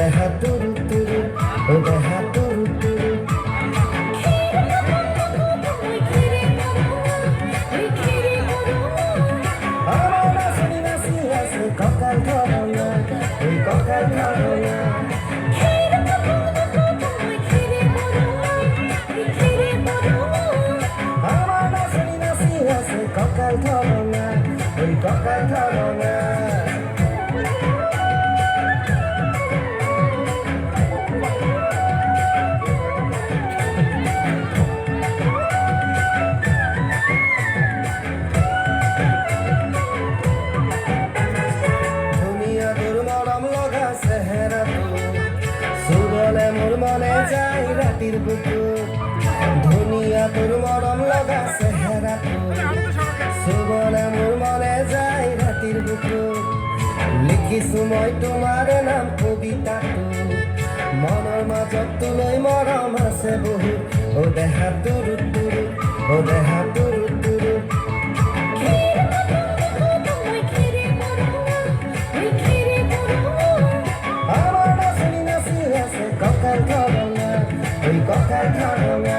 দেহা তুরু তুরু, ও দেহা তুরু তুরু। আমার নাচনি নাচি আছে ককাল ধরো না, ওই ককাল ধরো না। আমার নাচনি নাচি আছে ককাল ধরো না, ওই ককাল ধরো না। সুবলে মোর মনে যায় রাতির বুকুর, ধুনিয়া তোর মরম লগা চেহারা তোর। সুবলে মোর মনে যায় রাতির বুকুর, লিখিছো মই তোমাৰ নাম কবিতা তোৰ। মনৰ মাজত তোলৈ মৰম আছে বহুত, ও দেহা তুৰু তুৰু, ও দেহা তুৰু তুৰু। আমার নাচনি নাচি আছে ককাল ধরো না, ওই ককাল ধরো না।